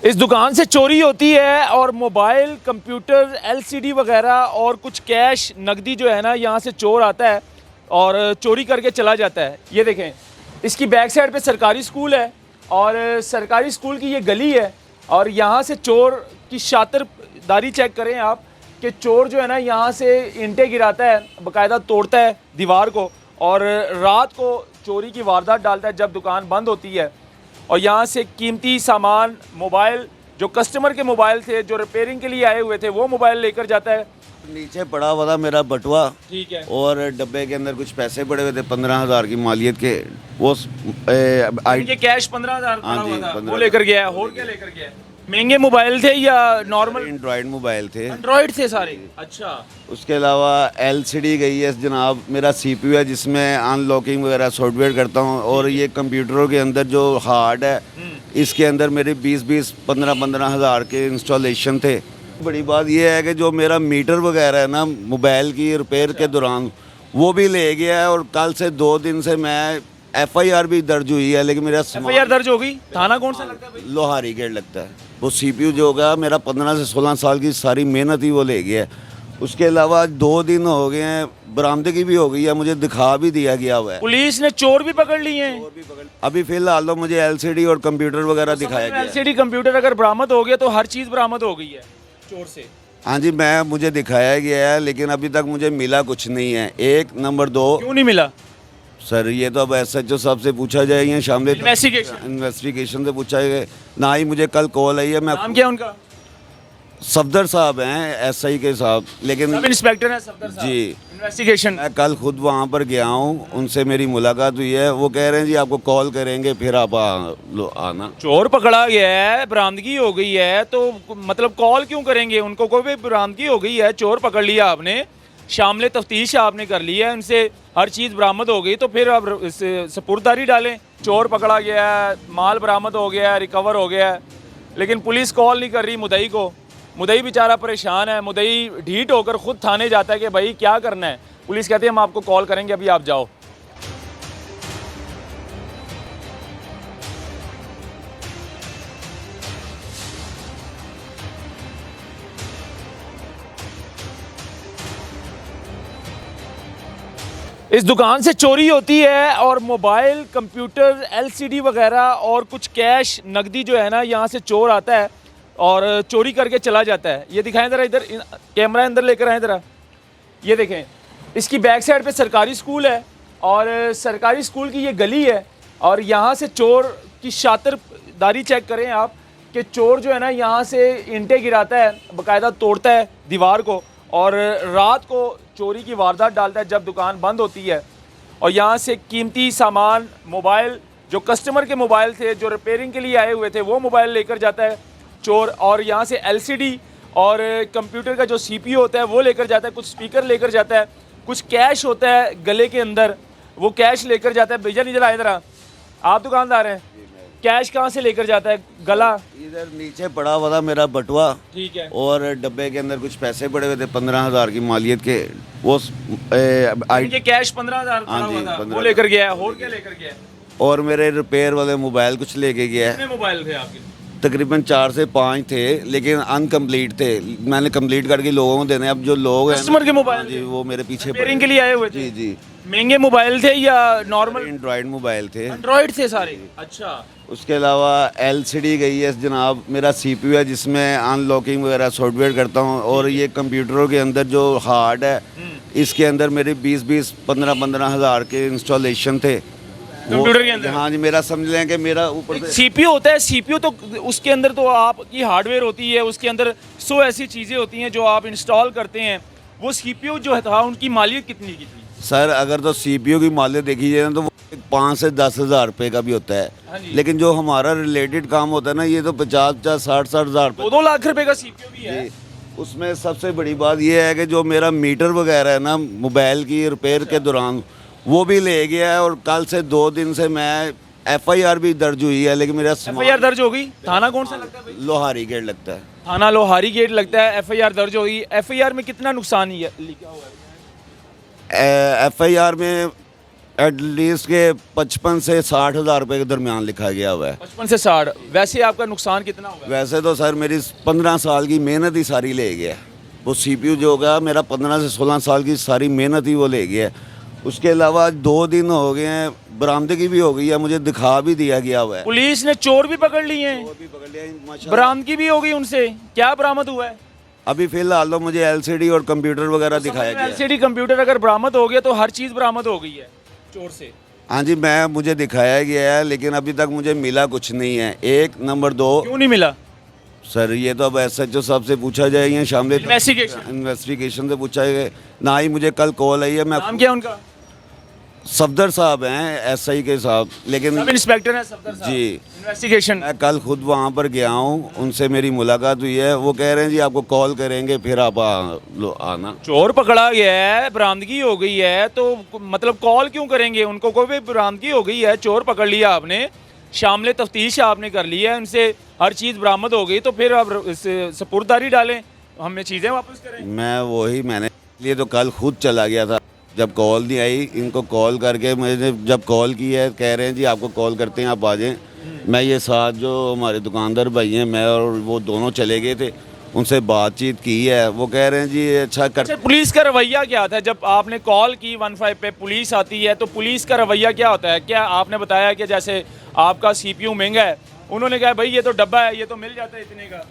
इस दुकान से चोरी होती है और मोबाइल, कंप्यूटर, एलसीडी वगैरह और कुछ कैश, नकदी जो है ना, यहाँ से चोर आता है और चोरी करके चला जाता है। ये देखें, इसकी बैक साइड पे सरकारी स्कूल है और सरकारी स्कूल की ये गली है और यहाँ से चोर की शातिरदारी चेक करें आप कि चोर जो है ना, यहाँ से ईंटें गिराता है, बाकायदा तोड़ता है दीवार को और रात को चोरी की वारदात डालता है जब दुकान बंद होती है। और यहाँ से कीमती सामान, मोबाइल, जो कस्टमर के मोबाइल थे, जो रिपेयरिंग के लिए आए हुए थे, वो मोबाइल लेकर जाता है। नीचे पड़ा हुआ था मेरा बटुआ, ठीक है। और डब्बे के अंदर कुछ पैसे पड़े हुए थे 15,000 की मालियत के। वो ये कैश 15,000 पड़ा हाँ जी, हुआ था, 15,000 वो लेकर गया है। और क्या लेकर गया है? महंगे मोबाइल थे या नॉर्मल? एंड्रॉयड मोबाइल थे। एंड्रॉयड थे सारे। अच्छा। उसके अलावा एलसीडी गई है जनाब, मेरा सीपीयू है जिसमें अनलॉकिंग वगैरह सॉफ्टवेयर करता हूँ, और ये कंप्यूटरों के अंदर जो हार्ड है इसके अंदर मेरे 20-20, 15-15 हज़ार के इंस्टॉलेशन थे। बड़ी बात यह है कि जो मेरा मीटर वगैरह है ना मोबाइल की रिपेयर के दौरान, वो भी ले गया है। और कल से 2 दिन से मैं एफआईआर भी दर्ज हुई है, लेकिन मेरा एफआईआर दर्ज हो गई। थाना कौन सा लगता है भाई? लोहारी गेट लगता है। वो सीपीयू जो होगा मेरा 15 से 16 साल की सारी मेहनत ही वो ले गया है। उसके अलावा 2 दिन हो गए हैं, बरामदगी भी हो गई है, मुझे दिखा भी दिया गया हुआ है। पुलिस ने चोर भी पकड़ लिए हैं। अभी फिलहाल तो मुझे एलसीडी और कंप्यूटर वगैरह दिखाया गया है। एलसीडी कंप्यूटर अगर बरामद हो गया तो हर चीज़ बरामद हो गई है चोर से। हाँ जी, मुझे दिखाया गया है, लेकिन अभी तक मुझे मिला कुछ नहीं है। 1 नंबर 2 क्यों नहीं मिला सर, ये तो अब एसएचओ साहब से पूछा जाएगा, शामिल इन्वेस्टिगेशन से पूछा जाएगा। ना ही मुझे कल कॉल आई है। मैं नाम क्या है उनका? सफदर साहब हैं, एसआई के साहब, लेकिन सब इंस्पेक्टर हैं सफदर साहब जी। इन्वेस्टिगेशन। मैं कल खुद वहाँ पर गया हूँ, उनसे मेरी मुलाकात हुई है। वो कह रहे हैं जी आपको कॉल करेंगे, फिर आप आना। चोर पकड़ा गया है, बरामदगी हो गई है, तो मतलब कॉल क्यों करेंगे उनको? कोई भी बरामदगी हो गई है, चोर पकड़ लिया आपने, शामिल तफ्तीश आपने कर ली है, उनसे हर चीज़ बरामद हो गई, तो फिर आप सपुर्दारी डालें। चोर पकड़ा गया है, माल बरामद हो गया है, रिकवर हो गया है, लेकिन पुलिस कॉल नहीं कर रही मुदई को। मुदई बेचारा परेशान है। मुदई ढीठ होकर खुद थाने जाता है कि भाई क्या करना है। पुलिस कहती है हम आपको कॉल करेंगे, अभी आप जाओ। इस दुकान से चोरी होती है और मोबाइल, कंप्यूटर, एलसीडी वगैरह और कुछ कैश, नकदी जो है ना, यहाँ से चोर आता है और चोरी करके चला जाता है। ये दिखाएं ज़रा, इधर कैमरा अंदर लेकर आएँ ज़रा। ये देखें, इसकी बैक साइड पे सरकारी स्कूल है और सरकारी स्कूल की ये गली है और यहाँ से चोर की शातिरदारी चेक करें आप कि चोर जो है ना, यहाँ से ईंटें गिराता है, बाकायदा तोड़ता है दीवार को और रात को चोरी की वारदात डालता है जब दुकान बंद होती है। और यहाँ से कीमती सामान, मोबाइल, जो कस्टमर के मोबाइल थे, जो रिपेयरिंग के लिए आए हुए थे, वो मोबाइल लेकर जाता है चोर। और यहाँ से एलसीडी और कंप्यूटर का जो सीपीयू होता है वो लेकर जाता है, कुछ स्पीकर लेकर जाता है, कुछ कैश होता है गले के अंदर, वो कैश लेकर जाता है। भैया इधर आए ज़रा, आप दुकानदार हैं, कैश कहाँ से लेकर जाता है? गला इधर नीचे पड़ा हुआ था मेरा बटुआ, ठीक है, और डब्बे के अंदर कुछ पैसे पड़े हुए थे 15,000 की मालियत के। वो ये कैश 15,000 पड़ा हुआ था, वो लेकर गया है। और क्या लेकर गया है? और मेरे रिपेयर वाले मोबाइल कुछ लेके गया है। कितने मोबाइल थे आपके? तकरीबन 4 से 5 थे, लेकिन अनकम्प्लीट थे। मैंने कंप्लीट करके लोगों को देने। अब जो लोग हैं कस्टमर के मोबाइल जी, वो मेरे पीछे रिपेयरिंग के लिए आए हुए थे। जी जी। महंगे मोबाइल थे या नॉर्मल? एंड्रॉयड मोबाइल थे। एंड्रॉयड थे सारे। अच्छा। उसके अलावा एलसीडी गई है जनाब, मेरा सीपीयू है जिसमें अनलॉकिंग वगैरह सॉफ्टवेयर करता हूँ, और ये कंप्यूटरों के अंदर जो हार्ड है इसके अंदर मेरे 20-20, 15-15 हज़ार के इंस्टॉलेशन थे कंप्यूटर के अंदर। हाँ जी, मेरा समझ लें कि मेरा ऊपर से सीपीयू होता है। सीपीयू तो उसके अंदर तो आपकी हार्डवेयर होती है, उसके अंदर 100 ऐसी चीज़ें होती हैं जो आप इंस्टॉल करते हैं। वो सीपीयू जो था उनकी मालियत कितनी की थी? सर, अगर तो सीपीयू की मालियत देखी जाए ना तो वो 5 से 10 हज़ार रुपये का भी होता हाँ है, लेकिन जो हमारा रिलेटेड काम होता है ना, ये तो 50-50, 60-60 हज़ार 2-2 लाख रुपए का सीपीयू भी है। उसमें सबसे बड़ी बात यह है कि जो मेरा मीटर वगैरह है ना मोबाइल की रिपेयर के दौरान, वो भी ले गया है। और कल से 2 दिन से मैं एफआईआर भी दर्ज हुई है, लेकिन मेरा एफआईआर दर्ज हो गई। थाना कौन सा लगता है भाई? लोहारी गेट लगता है। थाना लोहारी गेट लगता है। एफआईआर दर्ज हो गई। एफआईआर में कितना नुकसान लिखा हुआ है? एफआईआर में एटलीस्ट के 55 से 60 हज़ार रुपये के दरमियान लिखा गया हुआ है। 55 से 60। वैसे आपका नुकसान कितना होगा? वैसे तो सर मेरी 15 साल की मेहनत ही सारी ले गया। वो CPU जो होगा मेरा 15 से 16 साल की सारी मेहनत ही वो ले गया। उसके अलावा 2 दिन हो गए हैं, बरामदगी भी हो गई है, मुझे दिखा भी दिया गया हुआ है। पुलिस ने चोर भी पकड़ लिए हैं, वो भी पकड़ लिया माशाल्लाह। बरामदगी भी हो गई उनसे। क्या बरामद हुआ है? अभी फिलहाल तो मुझे LCD और कंप्यूटर वगैरह दिखाया गया है। LCD कंप्यूटर अगर बरामद हो गया तो हर चीज़ बरामद हो गई है चोर से। हाँ जी, मुझे दिखाया गया है, लेकिन अभी तक मुझे मिला कुछ नहीं है। एक नंबर 2 क्यों नहीं मिला? सर ये तो अब SHO साहब से पूछा जाएगा, शामिल इन्वेस्टिगेशन से पूछा जाएगा। ना ही मुझे कल कॉल आई है। मैं नाम क्या उनका? सफदर साहब हैं, SI के साहब, लेकिन सब इंस्पेक्टर हैं सफदर साहब। जी इन्वेस्टिगेशन। मैं कल खुद वहाँ पर गया हूँ, उनसे मेरी मुलाकात हुई है। वो कह रहे हैं जी आपको कॉल करेंगे, फिर आप आना। चोर पकड़ा गया है, बरामदगी हो गई है, तो मतलब कॉल क्यों करेंगे उनको? कोई भी बरामदगी हो गई है, चोर पकड़ लिया आपने, शामिल तफ्तीश आपने कर ली है, उनसे हर चीज़ बरामद हो गई, तो फिर आप सपुर्दारी डालें, हमें चीज़ें वापस करें। मैंने लिए तो कल खुद चला गया था, जब कॉल नहीं आई इनको कॉल करके मैंने जब कॉल की है, कह रहे हैं जी आपको कॉल करते हैं, आप आ जाएं। मैं ये साथ जो हमारे दुकानदार भाई हैं, मैं और वो दोनों चले गए थे, उनसे बातचीत की है। वो कह रहे हैं जी अच्छा पुलिस का रवैया क्या था? जब आपने कॉल की 15 पे, पुलिस आती है, तो पुलिस का रवैया क्या होता है? क्या आपने बताया कि जैसे आपका CPU महंगा है, उन्होंने कहा भाई ये तो डब्बा है, ये तो मिल जाता है इतने का?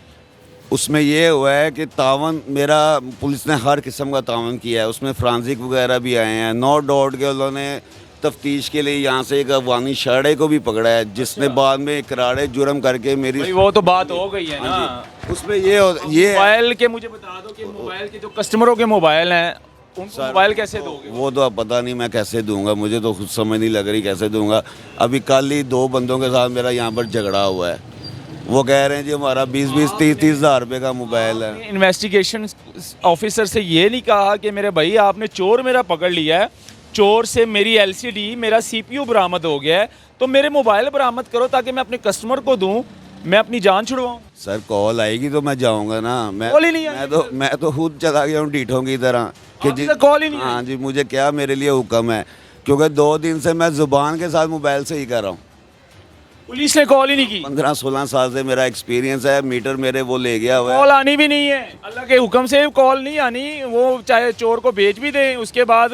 उसमें ये हुआ है कि तावन मेरा पुलिस ने हर किस्म का तावन किया है, उसमें फ्रांसिक वगैरह भी आए हैं। 9 डॉट के उन्होंने तफ्तीश के लिए यहाँ से एक अफगानी शाड़े को भी पकड़ा है, जिसने बाद में इकरार जुर्म करके मेरी वो तो बात हो गई है ना। उसमें ये मोबाइल के मुझे बता दो कि मोबाइल के जो कस्टमरों के मोबाइल हैं उनको मोबाइल कैसे दोगे? वो तो अब पता नहीं मैं कैसे दूंगा, मुझे तो खुद समझ नहीं लग रही कैसे दूंगा। अभी कल ही 2 बंदों के साथ मेरा यहाँ पर झगड़ा हुआ है। वो कह रहे हैं जी हमारा 20-20, 30-30 हज़ार रुपये का मोबाइल है। इन्वेस्टिगेशन ऑफिसर से ये नहीं कहा कि मेरे भाई आपने चोर मेरा पकड़ लिया है, चोर से मेरी LCD, मेरा CPU बरामद हो गया है, तो मेरे मोबाइल बरामद करो ताकि मैं अपने कस्टमर को दूं, मैं अपनी जान छुड़वाऊं? सर कॉल आएगी तो मैं जाऊंगा ना। कॉल ही नहीं आई। मैं तो खुद चला गया हूँ डीठों की तरह कि जी कॉल ही नहीं। हाँ जी, मुझे क्या मेरे लिए हुक्म है, क्योंकि 2 दिन से मैं ज़ुबान के साथ मोबाइल से ही कर रहा हूँ। पुलिस ने कॉल ही नहीं की। 15-16 साल से मेरा एक्सपीरियंस है, मीटर मेरे वो ले गया हुआ है। कॉल आनी भी नहीं है, अल्लाह के हुक्म से कॉल नहीं आनी। वो चाहे चोर को बेच भी दें, उसके बाद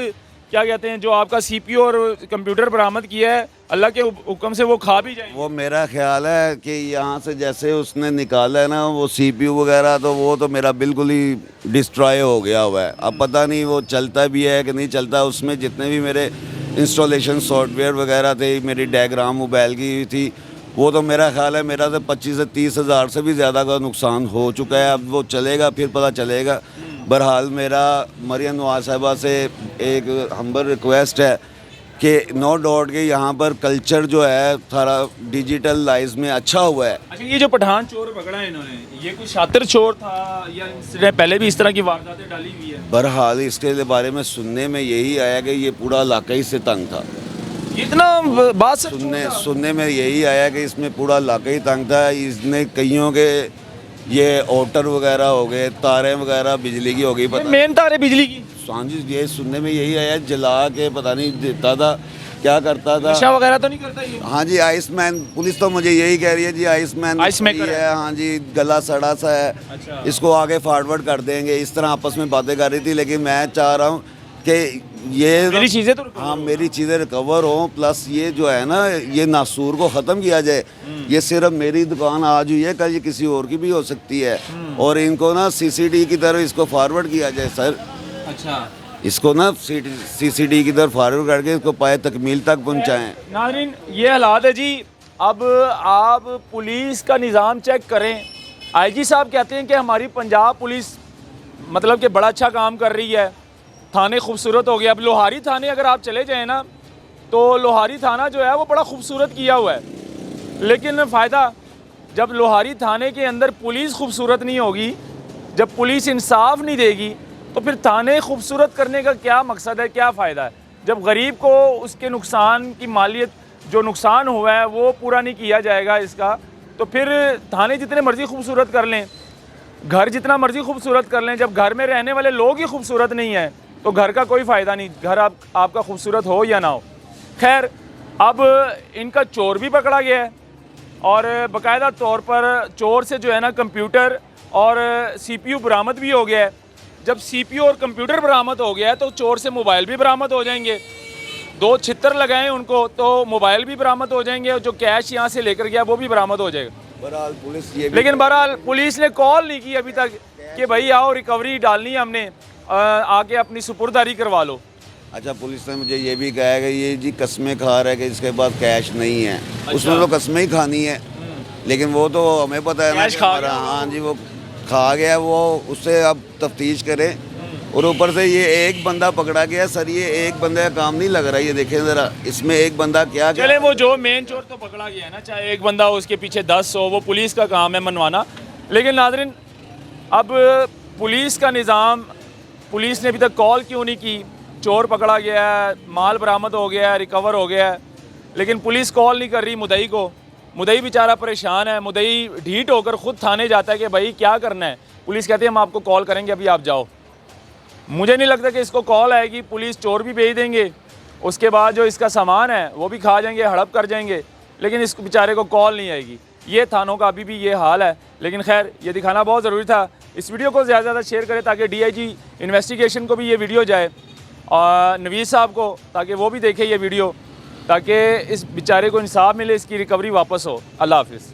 क्या कहते हैं जो आपका CPU और कंप्यूटर बरामद किया है, अल्लाह के हुक्म से वो खा भी जाए। वो मेरा ख्याल है कि यहाँ से जैसे उसने निकाला है ना वो CPU वगैरह, तो वो तो मेरा बिल्कुल ही डिस्ट्रॉय हो गया हुआ है। अब पता नहीं वो चलता भी है कि नहीं चलता। उसमें जितने भी मेरे इंस्टॉलेशन सॉफ्टवेयर वगैरह थे, मेरी डायग्राम मोबाइल की थी, वो तो मेरा ख्याल है मेरा तो 25 से 30 हज़ार से भी ज़्यादा का नुकसान हो चुका है। अब वो चलेगा फिर पता चलेगा। बहरहाल मेरा मरियम नवाज साहिबा से एक हम्बल रिक्वेस्ट है कि 9 डॉट के यहाँ पर कल्चर जो है सारा डिजिटल लाइफ में अच्छा हुआ है। अच्छा, ये जो पठान चोर पकड़ा है इन्होंने, ये कोई शातिर चोर था या इसने पहले भी इस तरह की वारदातें डाली हुई है? बहरहाल इसके बारे में सुनने में यही आया कि ये पूरा इलाका ही से तंग था। इतना बात सुनने में यही आया कि इसमें पूरा इलाका ही तंग था। इसने कईयों के ये ऑटर वगैरह हो गए, तारें वगैरह बिजली की हो गई, पता मेन तारे बिजली की। हाँ जी, ये सुनने में यही आया, जला के पता नहीं देता था, क्या करता था। नशा वगैरह तो नहीं करता ये? हाँ जी, आइसमैन। पुलिस तो मुझे यही कह रही है जी आइसमैन है। हाँ जी, गला सड़ा सा है। अच्छा। इसको आगे फॉरवर्ड कर देंगे, इस तरह आपस में बातें कर रही थी। लेकिन मैं चाह रहा हूँ कि ये मेरी चीज़ें तो हाँ मेरी चीज़ें रिकवर हों, प्लस ये जो है ना ये नासूर को ख़त्म किया जाए। ये सिर्फ मेरी दुकान आज हुई है, कल ये किसी और की भी हो सकती है, और इनको ना CCD की तरफ इसको फॉरवर्ड किया जाए सर। अच्छा, इसको ना CCD की तरफ फॉरवर्ड करके इसको पाए तकमील तक पहुँचाएँ। नाज़रीन ये हालात है जी। अब आप पुलिस का निज़ाम चेक करें। IG साहब कहते हैं कि हमारी पंजाब पुलिस मतलब कि बड़ा अच्छा काम कर रही है, थाने खूबसूरत हो गया। अब लोहारी थाने अगर आप चले जाएँ ना, तो लोहारी थाना जो है वो बड़ा खूबसूरत किया हुआ है, लेकिन फ़ायदा जब लोहारी थाने के अंदर पुलिस खूबसूरत नहीं होगी, जब पुलिस इंसाफ नहीं देगी, तो फिर थाने खूबसूरत करने का क्या मकसद है, क्या फ़ायदा है? जब गरीब को उसके नुकसान की मालियत, जो नुकसान हुआ है वो पूरा नहीं किया जाएगा इसका, तो फिर थाने जितने मर्ज़ी खूबसूरत कर लें, घर जितना मर्ज़ी खूबसूरत कर लें, जब घर में रहने वाले लोग ही खूबसूरत नहीं हैं तो घर का कोई फ़ायदा नहीं। घर आपका खूबसूरत हो या ना हो। खैर अब इनका चोर भी पकड़ा गया है और बाकायदा तौर पर चोर से जो है ना कंप्यूटर और सीपीयू बरामद भी हो गया है। जब सीपीयू और कंप्यूटर बरामद हो गया है तो चोर से मोबाइल भी बरामद हो जाएंगे। 2 छितर लगाएं उनको तो मोबाइल भी बरामद हो जाएंगे और जो कैश यहाँ से लेकर गया वो भी बरामद हो जाएगा। बहरहाल पुलिस ये भी लेकिन बहरहाल पुलिस ने कॉल नहीं की अभी तक कि भाई आओ रिकवरी डालनी है हमने, आके अपनी सुपुर्दारी करवा लो। अच्छा, पुलिस ने मुझे ये भी कहा है कि ये जी कस्में खा रहा है कि इसके पास कैश नहीं है। उसने तो कस्में ही खानी है, लेकिन वो तो हमें पता है ना कैश कि खा हमारा, गया हाँ जी वो खा गया, वो उससे अब तफ्तीश करें। और ऊपर से ये एक बंदा पकड़ा गया सर, ये एक बंदे का काम नहीं लग रहा। ये देखें ज़रा, इसमें एक बंदा क्या चले वो जो मेन चोर तो पकड़ा गया है ना, चाहे एक बंदा हो उसके पीछे 10 हो, वो पुलिस का काम है मनवाना। लेकिन नाज़रीन अब पुलिस का निज़ाम, पुलिस ने अभी तक कॉल क्यों नहीं की? चोर पकड़ा गया है, माल बरामद हो गया है, रिकवर हो गया है, लेकिन पुलिस कॉल नहीं कर रही मुदई को। मुदई बेचारा परेशान है, मुदई ढीठ होकर ख़ुद थाने जाता है कि भाई क्या करना है। पुलिस कहती है हम आपको कॉल करेंगे, अभी आप जाओ। मुझे नहीं लगता कि इसको कॉल आएगी, पुलिस चोर भी भेज देंगे, उसके बाद जो इसका सामान है वो भी खा जाएंगे, हड़प कर जाएंगे, लेकिन इस बेचारे को कॉल नहीं आएगी। ये थानों का अभी भी ये हाल है। लेकिन खैर ये दिखाना बहुत ज़रूरी था। इस वीडियो को ज़्यादा से ज़्यादा शेयर करें ताकि DIG इन्वेस्टिगेशन को भी ये वीडियो जाए और नवीद साहब को, ताकि वो भी देखे ये वीडियो, ताकि इस बेचारे को इंसाफ मिले, इसकी रिकवरी वापस हो। अल्लाह हाफिज़।